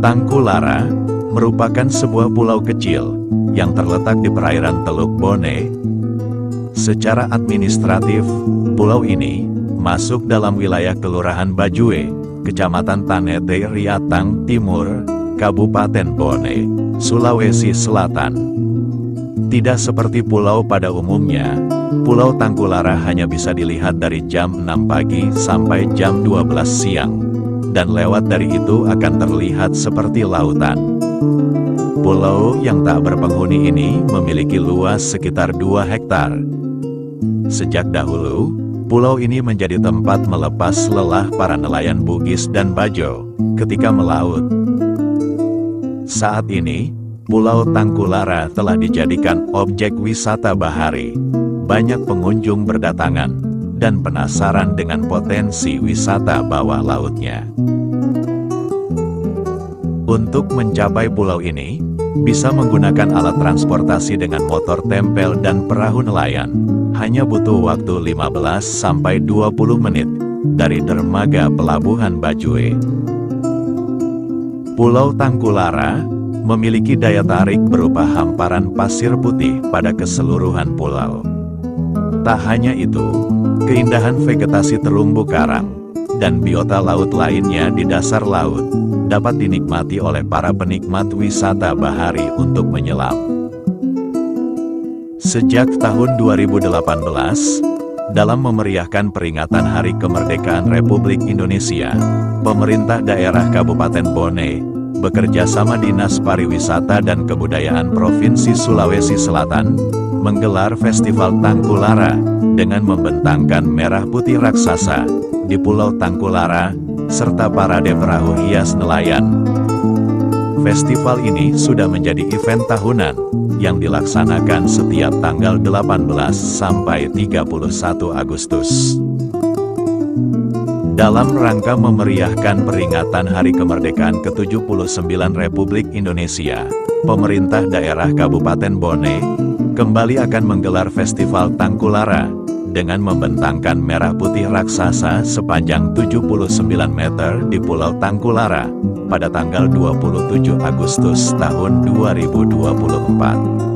Tangkulara merupakan sebuah pulau kecil yang terletak di perairan Teluk Bone. Secara administratif, pulau ini masuk dalam wilayah Kelurahan Bajue, Kecamatan Tanete Riatang Timur, Kabupaten Bone, Sulawesi Selatan. Tidak seperti pulau pada umumnya, Pulau Tangkulara hanya bisa dilihat dari jam 6 pagi sampai jam 12 siang, dan lewat dari itu akan terlihat seperti lautan. Pulau yang tak berpenghuni ini memiliki luas sekitar 2 hektar. Sejak dahulu, pulau ini menjadi tempat melepas lelah para nelayan Bugis dan Bajo ketika melaut. Saat ini, Pulau Tangkulara telah dijadikan objek wisata bahari. Banyak pengunjung berdatangan dan penasaran dengan potensi wisata bawah lautnya. Untuk mencapai pulau ini, bisa menggunakan alat transportasi dengan motor tempel dan perahu nelayan. Hanya butuh waktu 15-20 menit dari dermaga Pelabuhan Bajue. Pulau Tangkulara memiliki daya tarik berupa hamparan pasir putih pada keseluruhan pulau. Tak hanya itu, keindahan vegetasi terumbu karang dan biota laut lainnya di dasar laut dapat dinikmati oleh para penikmat wisata bahari untuk menyelam. Sejak tahun 2018, dalam memeriahkan peringatan Hari Kemerdekaan Republik Indonesia, pemerintah daerah Kabupaten Bone bekerja sama Dinas Pariwisata dan Kebudayaan Provinsi Sulawesi Selatan menggelar Festival Tangkulara dengan membentangkan merah putih raksasa di Pulau Tangkulara serta parade perahu hias nelayan. Festival ini sudah menjadi event tahunan yang dilaksanakan setiap tanggal 18 sampai 31 Agustus. Dalam rangka memeriahkan peringatan Hari Kemerdekaan ke-79 Republik Indonesia, pemerintah daerah Kabupaten Bone kembali akan menggelar Festival Tangkulara dengan membentangkan merah putih raksasa sepanjang 79 meter di Pulau Tangkulara pada tanggal 27 Agustus tahun 2024.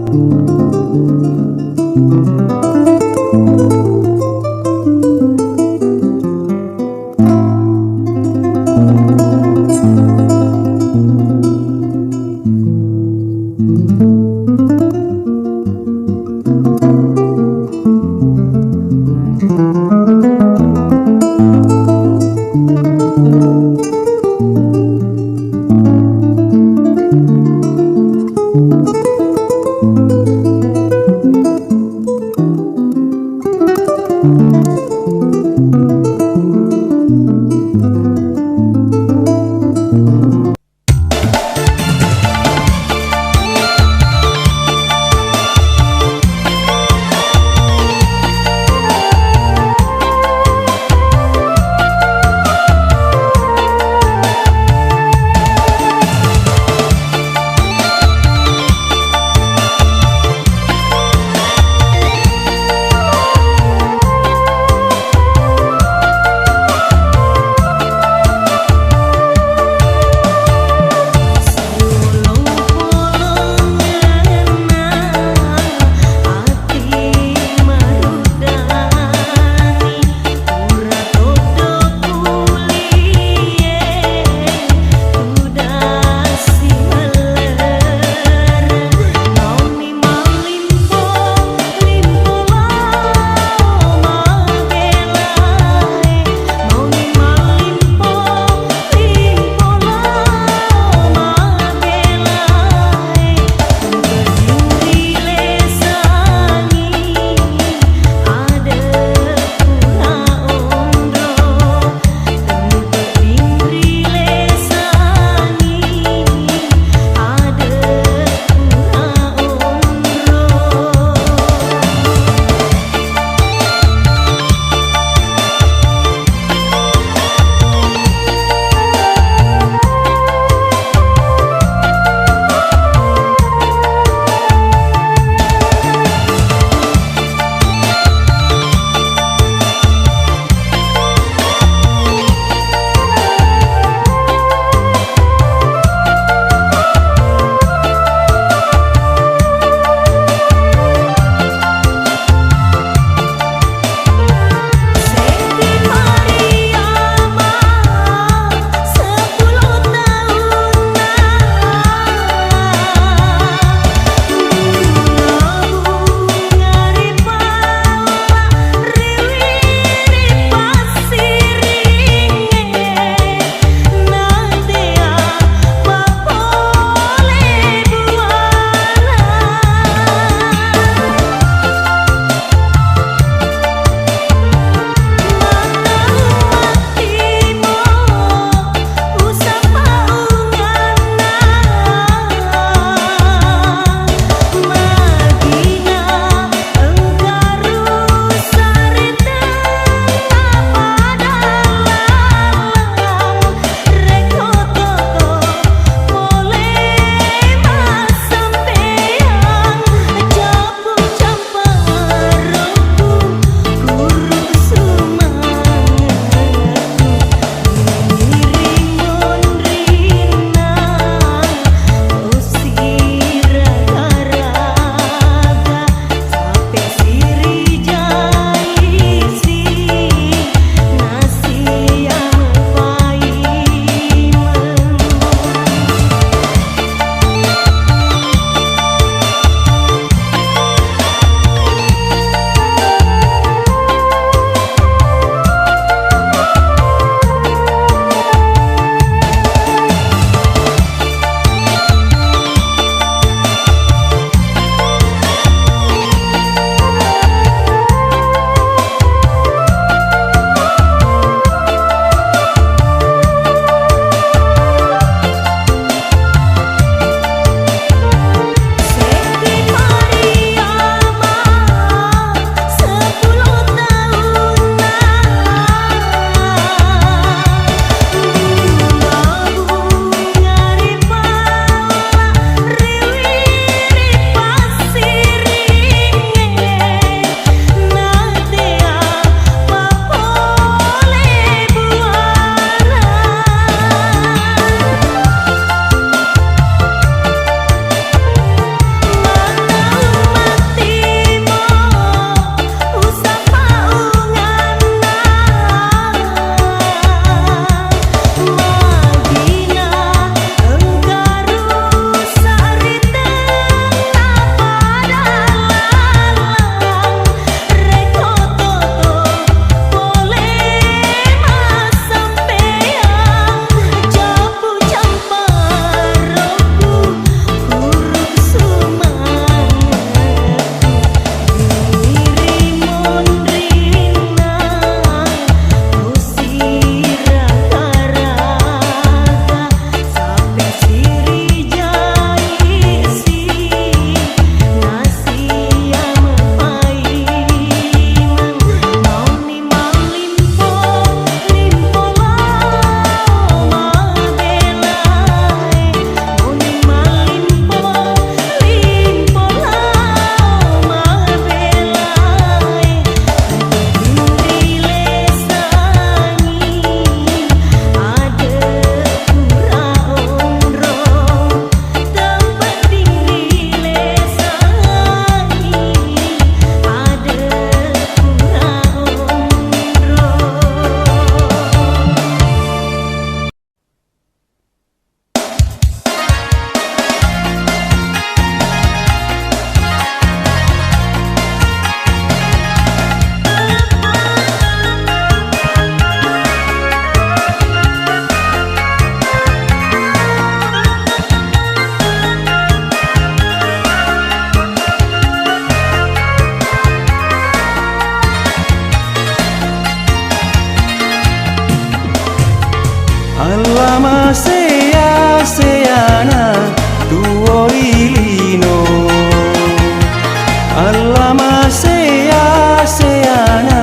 masea seana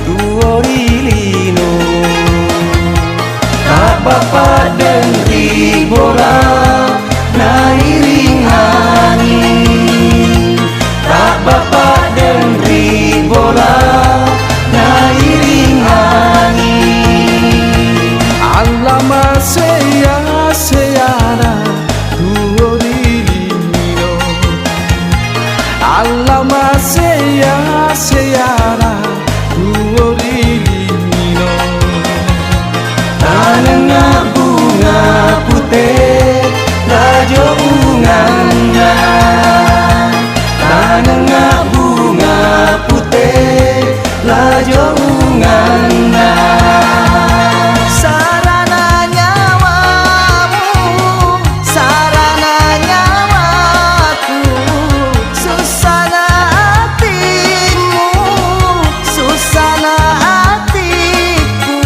tuorilino tak bapak dengri bola nairing angin tak bapak dengri bola nairing angin Allah masea seana tuorilino Allah masea seana tuorilino tanengah bunga putih rajo ungangnya tanengah bunga putih rajo ungangnya sarana nyawamu sarana nyawaku susana hatimu susana hatiku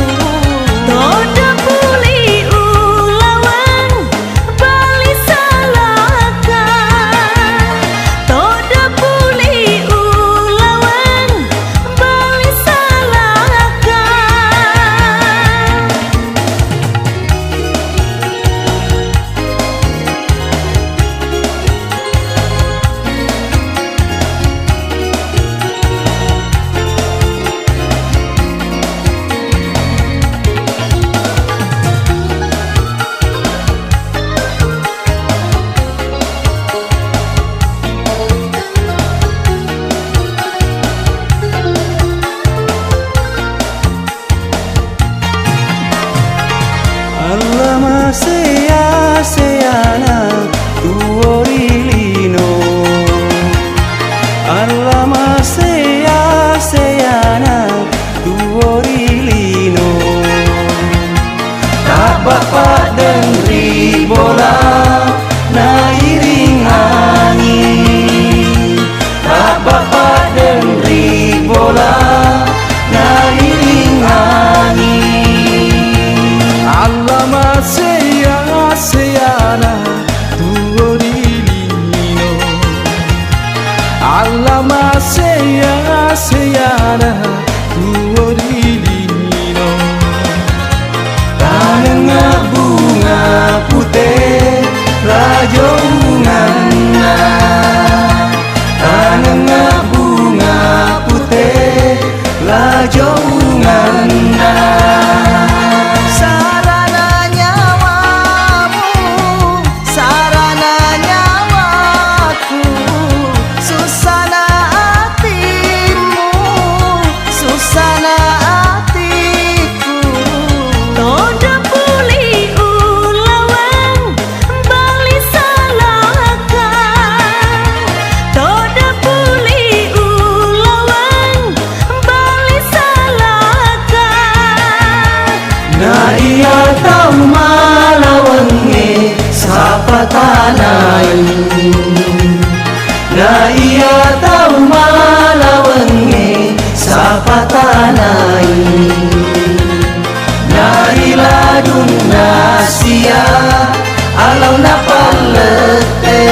Toda puli ulawang bali salakan Toda puli ulawang bali salakan Allah masea seana tuorilino Allah masea seana tuorilino tak bapak dengri bola nairing angin tak bapak dengri bola nairing angin Allah masea seana tuorilino Allah masea seana tuorilino tanengah bunga putih rajo ungangna tanengah bunga putih rajo ungangna sarana nyawamu sarana nyawaku susana hatimu susana hatiku Toda puli ulawang bali salakan Toda puli ulawang bali salakan na iya tau malawange sapa tanay na iya tau malawange sapa tanay na iladun na siya alaw na palete